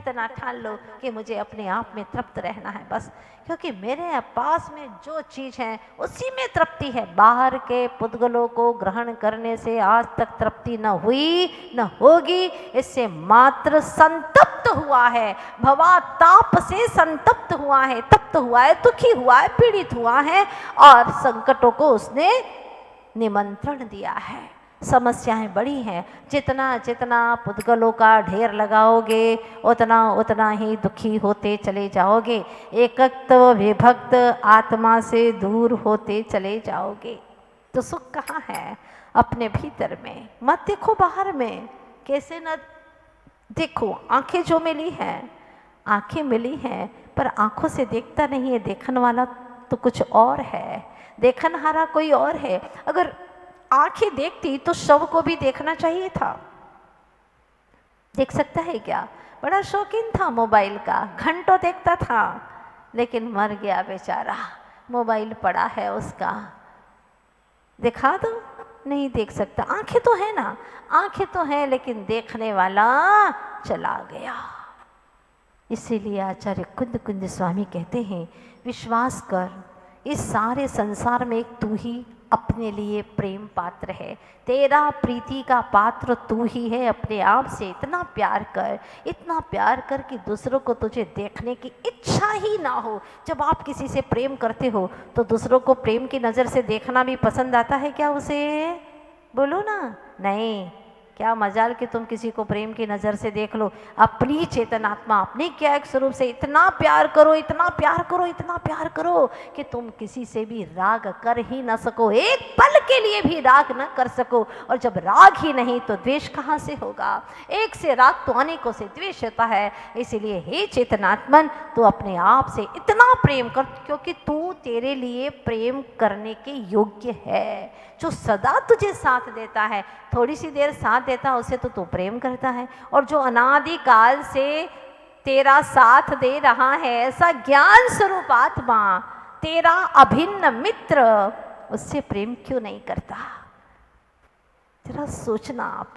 इतना ठान लो कि मुझे अपने आप में तृप्त रहना है बस, क्योंकि मेरे पास में जो चीज़ है उसी में तृप्ति है। बाहर के पुद्गलों को ग्रहण करने से आज तक तृप्ति न हुई न होगी। इससे मात्र संतप्त हुआ है, भवा ताप से संतप्त हुआ है, तप्त हुआ है, दुखी हुआ है, पीड़ित हुआ है और संकटों को उसने निमंत्रण दिया है। समस्याएं बड़ी हैं, जितना जितना पुद्गलों का ढेर लगाओगे उतना उतना ही दुखी होते चले जाओगे, एकत्व विभक्त आत्मा से दूर होते चले जाओगे। तो सुख कहाँ है? अपने भीतर में, मत देखो बाहर में। कैसे न देखो, आंखें जो मिली हैं, आंखें मिली हैं पर आंखों से देखता नहीं है, देखने वाला तो कुछ और है, देखनहारा कोई और है। अगर आंखें देखती तो शव को भी देखना चाहिए था। देख सकता है क्या? बड़ा शौकीन था मोबाइल का, घंटों देखता था, लेकिन मर गया बेचारा। मोबाइल पड़ा है उसका, दिखा दो, नहीं देख सकता। आंखें तो है ना, आंखें तो है, लेकिन देखने वाला चला गया। इसीलिए आचार्य कुंद कुंज स्वामी कहते हैं, विश्वास कर, इस सारे संसार में एक तू ही अपने लिए प्रेम पात्र है, तेरा प्रीति का पात्र तू ही है। अपने आप से इतना प्यार कर, इतना प्यार कर कि दूसरों को तुझे देखने की इच्छा ही ना हो। जब आप किसी से प्रेम करते हो तो दूसरों को प्रेम की नज़र से देखना भी पसंद आता है क्या उसे? बोलो ना। नहीं, क्या मजाल कि तुम किसी को प्रेम की नज़र से देख लो। अपनी चेतनात्मा, अपने क्या एक स्वरूप से इतना प्यार करो, इतना प्यार करो, इतना प्यार करो कि तुम किसी से भी राग कर ही ना सको, एक पल के लिए भी राग न कर सको। और जब राग ही नहीं तो द्वेष कहाँ से होगा? एक से राग तो अनेकों से द्वेष होता है। इसीलिए हे चेतनात्मन, तू अपने आप से इतना प्रेम कर, क्योंकि तू तेरे लिए प्रेम करने के योग्य है। जो सदा तुझे साथ देता है, थोड़ी सी देर साथ देता है, उसे तो तू प्रेम करता है। और जो अनादि काल से तेरा साथ दे रहा है, ऐसा ज्ञान स्वरूप आत्मा, तेरा अभिन्न मित्र, उससे प्रेम क्यों नहीं करता? जरा सोचना आप।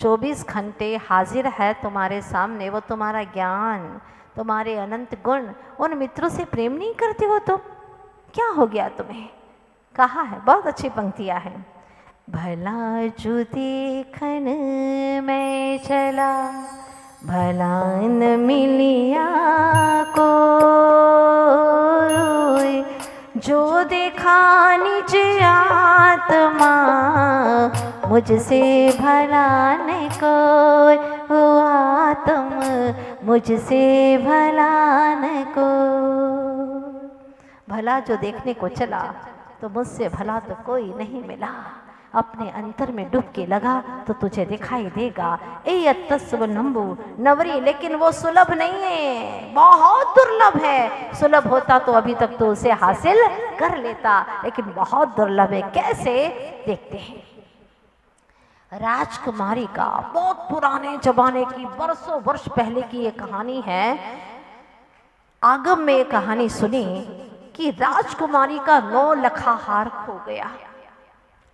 24 घंटे हाजिर है तुम्हारे सामने वो तुम्हारा ज्ञान, तुम्हारे अनंत गुण, उन मित्रों से प्रेम नहीं करते हो तुम? क्या हो गया तुम्हें? कहा है, बहुत अच्छी पंक्तियां हैं। भला जो देखन मैं चला, भला न मिलिया को, जो देखा निज आत्मा, मुझसे भला न कोई, हो आत्म मुझसे भला न कोई। भला जो देखने को चला तो मुझसे भला तो कोई नहीं मिला। अपने अंतर में डुबकी लगा तो तुझे दिखाई देगा। ए तस्व नंबू नवरी, लेकिन वो सुलभ नहीं है, बहुत दुर्लभ है। सुलभ होता तो अभी तक तो उसे हासिल कर लेता, लेकिन बहुत दुर्लभ है। कैसे? देखते हैं। राजकुमारी का बहुत पुराने जमाने की, बरसों वर्ष पहले की ये कहानी है। आगम में ये कहानी सुनी कि राजकुमारी का 9 लखा हार खो गया,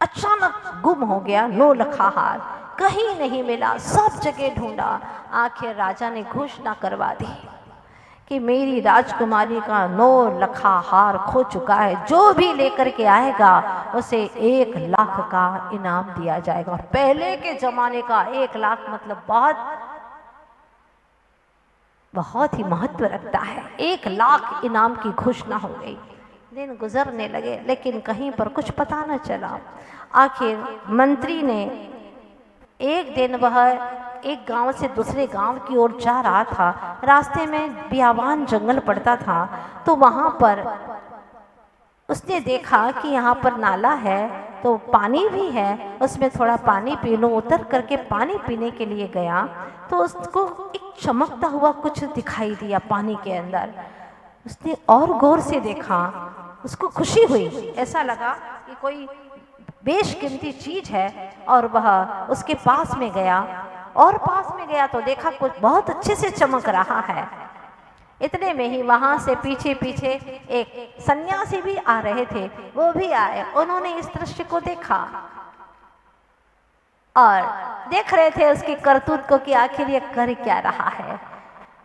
अचानक गुम हो गया। 9 लखा हार कहीं नहीं मिला, सब जगह ढूंढा। आखिर राजा ने घोषणा करवा दी कि मेरी राजकुमारी का 9 लखा हार खो चुका है, जो भी लेकर के आएगा उसे 1 लाख का इनाम दिया जाएगा। पहले के जमाने का 1 लाख मतलब बहुत ही महत्व रखता है। 1 लाख इनाम की घोषणा हो गई। दिन गुजरने लगे, लेकिन कहीं पर कुछ पता न चला। आखिर मंत्री ने एक दिन, वह एक गांव से दूसरे गांव की ओर जा रहा था, रास्ते में बियावान जंगल पड़ता था, तो वहां पर उसने देखा कि यहाँ पर नाला है तो पानी भी है, उसमें थोड़ा पानी पी लूं। उतर करके पानी पीने के लिए गया तो उसको एक चमकता हुआ कुछ दिखाई दिया पानी के अंदर। उसने और गौर से देखा, उसको खुशी हुई, ऐसा लगा कि कोई बेशकीमती चीज है, और वह उसके पास में गया। और पास में गया तो देखा कुछ बहुत अच्छे से चमक रहा है। इतने में ही वहां से पीछे पीछे एक सन्यासी भी आ रहे थे, वो भी आए। उन्होंने इस दृश्य को देखा और देख रहे थे उसकी करतूत को कि आखिर ये कर क्या रहा है।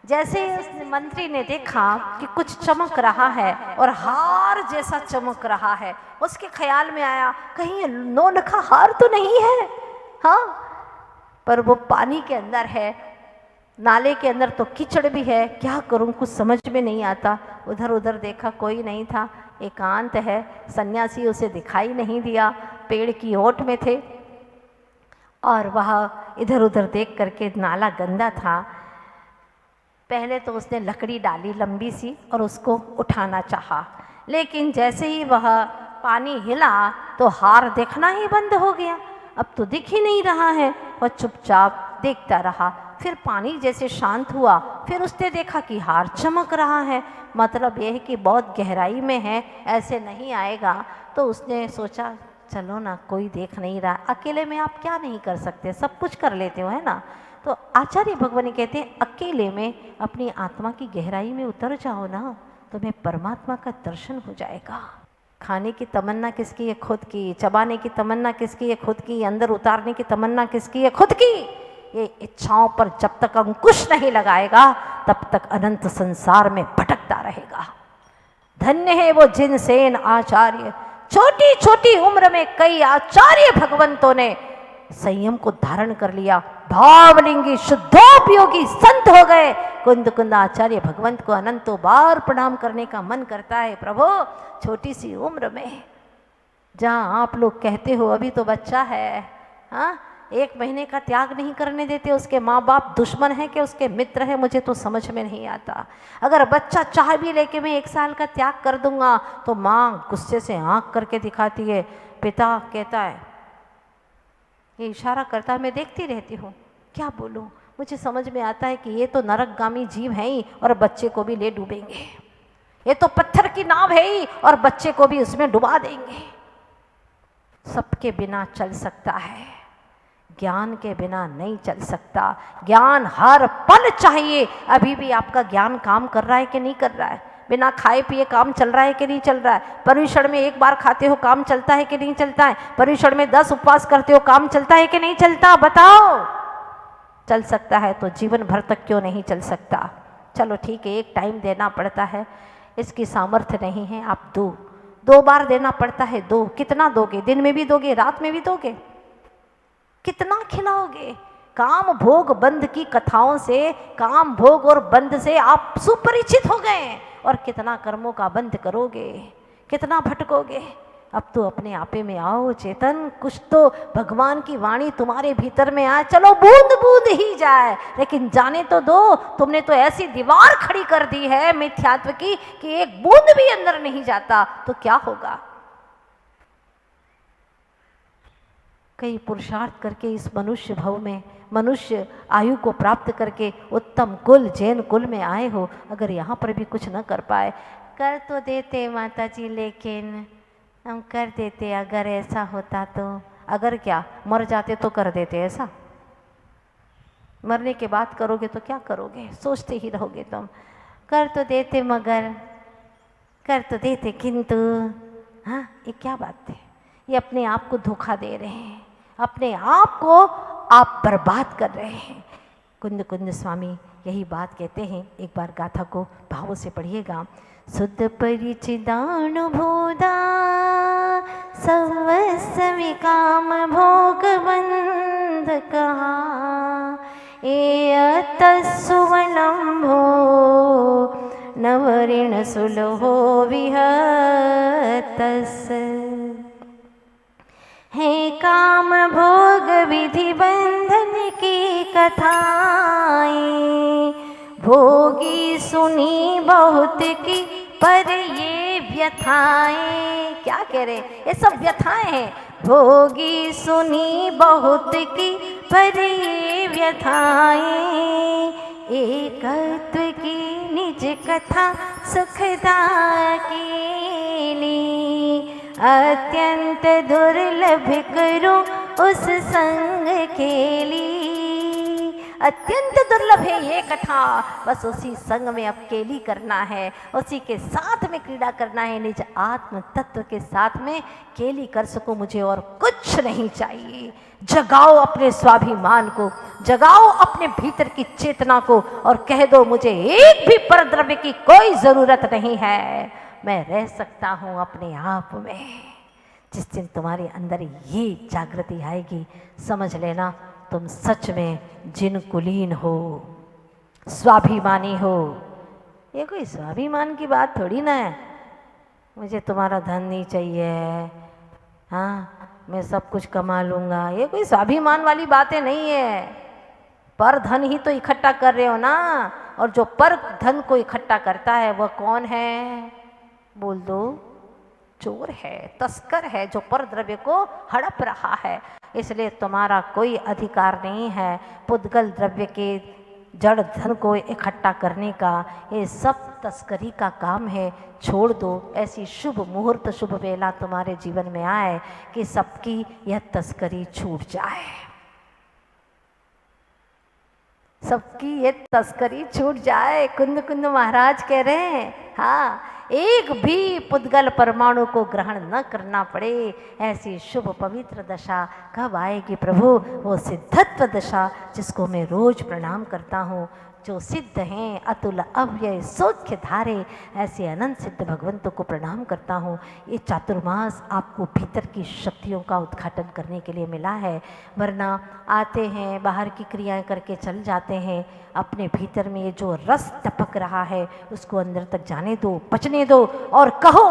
जैसे ही उस मंत्री ने देखा कि कुछ चमक रहा है और हार जैसा चमक रहा है, उसके ख्याल में आया कहीं नौलखा हार तो नहीं है। हाँ, पर वो पानी के अंदर है, नाले के अंदर तो कीचड़ भी है, क्या करूं, कुछ समझ में नहीं आता। उधर उधर देखा, कोई नहीं था, एकांत है, सन्यासी उसे दिखाई नहीं दिया, पेड़ की ओट में थे और वह इधर उधर देख करके, नाला गंदा था। पहले तो उसने लकड़ी डाली लंबी सी और उसको उठाना चाहा, लेकिन जैसे ही वह पानी हिला तो हार देखना ही बंद हो गया। अब तो दिख ही नहीं रहा है। वह चुपचाप देखता रहा। फिर पानी जैसे शांत हुआ, फिर उसने देखा कि हार चमक रहा है, मतलब यह है कि बहुत गहराई में है, ऐसे नहीं आएगा। तो उसने सोचा चलो ना, कोई देख नहीं रहा, अकेले में आप क्या नहीं कर सकते, सब कुछ कर लेते हो, है ना। तो आचार्य भगवान कहते हैं अकेले में अपनी आत्मा की गहराई में उतर जाओ ना, तुम्हें परमात्मा का दर्शन हो जाएगा। खाने की तमन्ना किसकी है? खुद की। चबाने की तमन्ना किसकी है? खुद की। अंदर उतारने की तमन्ना किसकी है? खुद की। ये इच्छाओं पर जब तक अंकुश नहीं लगाएगा तब तक अनंत संसार में भटकता रहेगा। धन्य है वो जिनसेन आचार्य, छोटी छोटी उम्र में कई आचार्य भगवंतों ने संयम को धारण कर लिया, भावलिंगी शुद्धोपयोगी संत हो गए। कुंद कुंद आचार्य भगवंत को अनंतों बार प्रणाम करने का मन करता है। प्रभु, छोटी सी उम्र में जहाँ आप लोग कहते हो अभी तो बच्चा है, हाँ, 1 महीने का त्याग नहीं करने देते, उसके माँ बाप दुश्मन है कि उसके मित्र है, मुझे तो समझ में नहीं आता। अगर बच्चा चाह भी लेके मैं 1 साल का त्याग कर दूंगा तो माँ गुस्से से आंख करके दिखाती है, पिता कहता है, ये इशारा करता है, मैं देखती रहती हूँ, क्या बोलूँ, मुझे समझ में आता है कि ये तो नरकगामी जीव है ही और बच्चे को भी ले डूबेंगे, ये तो पत्थर की नाव है ही और बच्चे को भी उसमें डुबा देंगे। सबके बिना चल सकता है, ज्ञान के बिना नहीं चल सकता। ज्ञान हर पल चाहिए। अभी भी आपका ज्ञान काम कर रहा है कि नहीं कर रहा है? बिना खाए पिए काम चल रहा है कि नहीं चल रहा है? पर्युषण में 1 बार खाते हो काम चलता है कि नहीं चलता है? पर्युषण में 10 उपवास करते हो काम चलता है कि नहीं चलता? बताओ। चल सकता है तो जीवन भर तक क्यों नहीं चल सकता? चलो ठीक है, एक टाइम देना पड़ता है, इसकी सामर्थ्य नहीं है, आप 2 बार देना पड़ता है। 2 कितना दोगे? दिन में भी दोगे, रात में भी दोगे? कितना खिलाओगे? काम भोग बंध की कथाओं से, काम भोग और बंध से आप सुपरिचित हो गए, और कितना कर्मों का बंध करोगे, कितना भटकोगे? अब तो अपने आपे में आओ चेतन, कुछ तो भगवान की वाणी तुम्हारे भीतर में आए, चलो बूंद बूंद ही जाए, लेकिन जाने तो दो। तुमने तो ऐसी दीवार खड़ी कर दी है मिथ्यात्व की कि एक बूंद भी अंदर नहीं जाता, तो क्या होगा? कई पुरुषार्थ करके इस मनुष्य भव में, मनुष्य आयु को प्राप्त करके उत्तम कुल जैन कुल में आए हो, अगर यहाँ पर भी कुछ न कर पाए, कर तो देते माता जी, लेकिन हम कर देते अगर ऐसा होता तो। अगर क्या, मर जाते तो कर देते ऐसा? मरने के बाद करोगे तो क्या करोगे? सोचते ही रहोगे तुम। कर तो देते मगर, कर तो देते किंतु, हाँ, ये क्या बात है? ये अपने आप को धोखा दे रहे हैं, अपने आप को आप बर्बाद कर रहे हैं। कुंद कुंद स्वामी यही बात कहते हैं। एक बार गाथा को भावों से पढ़िएगा। शुद्ध परिचिदानुभूता सर्वस्वी काम भोग बंध कहा, एयत सुवलंभो नवऋण सुलहो विहतस। है काम भोग विधि बंधन की कथाएं, भोगी सुनी बहुत की पर ये व्यथाएं। क्या कह रहे? ये सब व्यथाएं हैं। भोगी सुनी बहुत की पर ये व्यथाएं, एकत्व की निज कथा सुखदा केली, अत्यंत दुर्लभ करो उस संग खेली, अत्यंत दुर्लभ है ये कथा। बस उसी संग में अब केली करना है, उसी के साथ में क्रीड़ा करना है, निज आत्म तत्व के साथ में केली कर सकूं, मुझे और कुछ नहीं चाहिए। जगाओ अपने स्वाभिमान को, जगाओ अपने भीतर की चेतना को और कह दो मुझे एक भी परद्रव्य की कोई जरूरत नहीं है, मैं रह सकता हूं अपने आप में। जिस दिन तुम्हारे अंदर ये जागृति आएगी, समझ लेना तुम सच में जिन कुलीन हो, स्वाभिमानी हो। ये कोई स्वाभिमान की बात थोड़ी ना है, मुझे तुम्हारा धन नहीं चाहिए, हाँ मैं सब कुछ कमा लूँगा, ये कोई स्वाभिमान वाली बातें नहीं है। पर धन ही तो इकट्ठा कर रहे हो ना, और जो पर धन को इकट्ठा करता है वह कौन है? बोल दो। चोर है, तस्कर है, जो पर द्रव्य को हड़प रहा है। इसलिए तुम्हारा कोई अधिकार नहीं है पुद्गल द्रव्य के जड़ धन को इकट्ठा करने का। ये सब तस्करी का काम है, छोड़ दो। ऐसी शुभ मुहूर्त, शुभ वेला तुम्हारे जीवन में आए कि सबकी यह तस्करी छूट जाए, सबकी ये तस्करी छूट जाए। कुंद कुंद महाराज कह रहे हैं, हाँ एक भी पुद्गल परमाणु को ग्रहण न करना पड़े। ऐसी शुभ पवित्र दशा कब आएगी प्रभु? वो सिद्धत्व दशा जिसको मैं रोज प्रणाम करता हूँ, जो सिद्ध हैं, अतुल अव्यय सौख्य धारे, ऐसे अनंत सिद्ध भगवंतों को प्रणाम करता हूँ। ये चातुर्मास आपको भीतर की शक्तियों का उद्घाटन करने के लिए मिला है, वरना आते हैं बाहर की क्रियाएं करके चल जाते हैं, अपने भीतर में ये जो रस टपक रहा है उसको अंदर तक जाने दो, पचने दो और कहो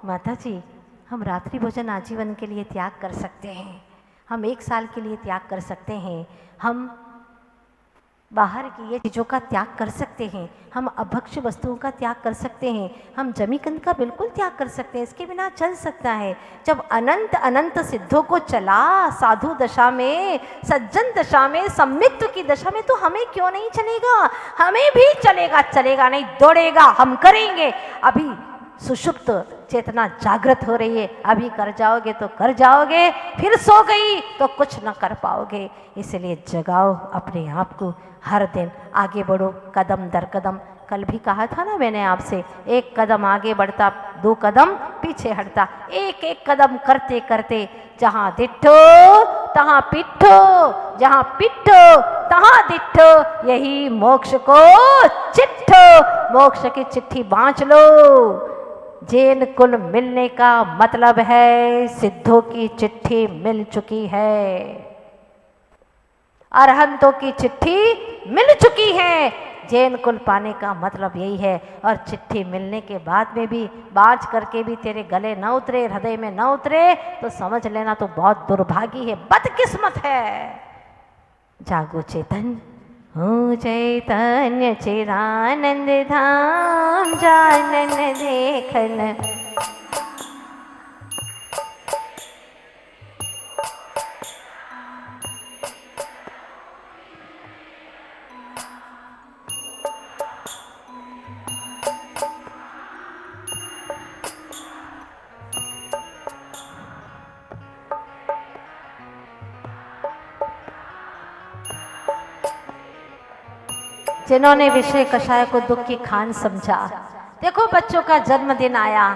माता जी हम रात्रि भोजन आजीवन के लिए त्याग कर सकते हैं, हम 1 साल के लिए त्याग कर सकते हैं, हम बाहर की ये चीज़ों का त्याग कर सकते हैं, हम अभक्ष्य वस्तुओं का त्याग कर सकते हैं, हम जमीकंद का बिल्कुल त्याग कर सकते हैं, इसके बिना चल सकता है। जब अनंत अनंत सिद्धों को चला साधु दशा में, सज्जन दशा में, सम्मिक्त्व की दशा में, तो हमें क्यों नहीं चलेगा? हमें भी चलेगा, चलेगा नहीं दौड़ेगा, हम करेंगे। अभी सुषुप्त चेतना जागृत हो रही है, अभी कर जाओगे तो कर जाओगे, फिर सो गई तो कुछ न कर पाओगे। इसलिए जगाओ अपने आप को, हर दिन आगे बढ़ो कदम दर कदम। कल भी कहा था ना मैंने आपसे, 1 कदम आगे बढ़ता 2 कदम पीछे हटता। एक एक कदम करते करते जहाँ दिठो तहाँ पिठो, जहाँ पिठो तहाँ दिठो, यही मोक्ष को चिट्ठो, मोक्ष की चिट्ठी बांच लो। जैन कुल मिलने का मतलब है सिद्धों की चिट्ठी मिल चुकी है, अरहंतों की चिट्ठी मिल चुकी है। जैन कुल पाने का मतलब यही है। और चिट्ठी मिलने के बाद में भी बाँच करके भी तेरे गले न उतरे, हृदय में न उतरे, तो समझ लेना तो बहुत दुर्भागी है, बदकिस्मत है। जागो चेतन, हो चैतन्य चिदानंद धाम, जानन देखन जिन्होंने विषय कषाय को दुख की खान समझा। देखो बच्चों का जन्मदिन आया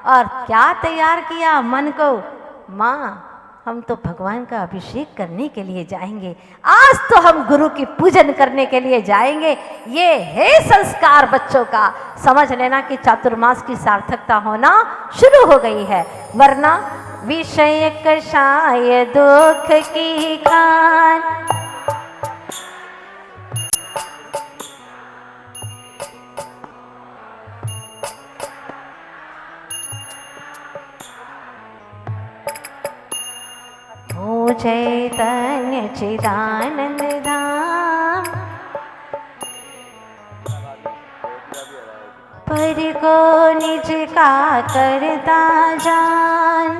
और क्या तैयार किया मन को, माँ हम तो भगवान का अभिषेक करने के लिए जाएंगे, आज तो हम गुरु की पूजन करने के लिए जाएंगे। ये है संस्कार बच्चों का। समझ लेना कि चातुर्मास की सार्थकता होना शुरू हो गई है, वरना विषय कषाय दुख की खान, चैतन्य चिदानंद धाम, पर को निज का करता जान,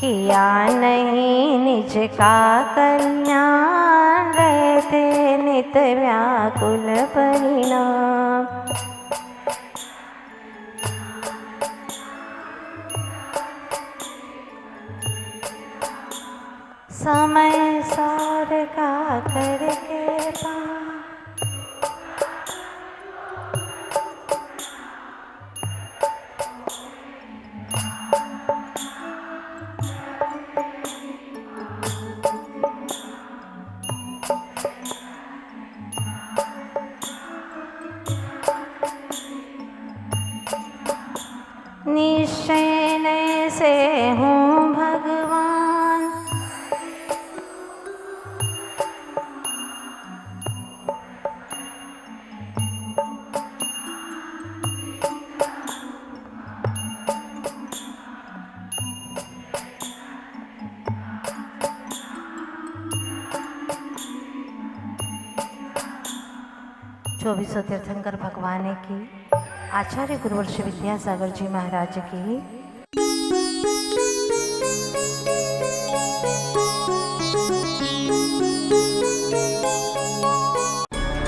किया नहीं निज का कल्याण, रहते नित व्याकुल परिणाम। समय सार का करके पार। निश्चय से हूँ भगवान, चौबीसों तीर्थंकर भगवान की, आचार्य गुरुवर्ष विद्यासागर जी महाराज की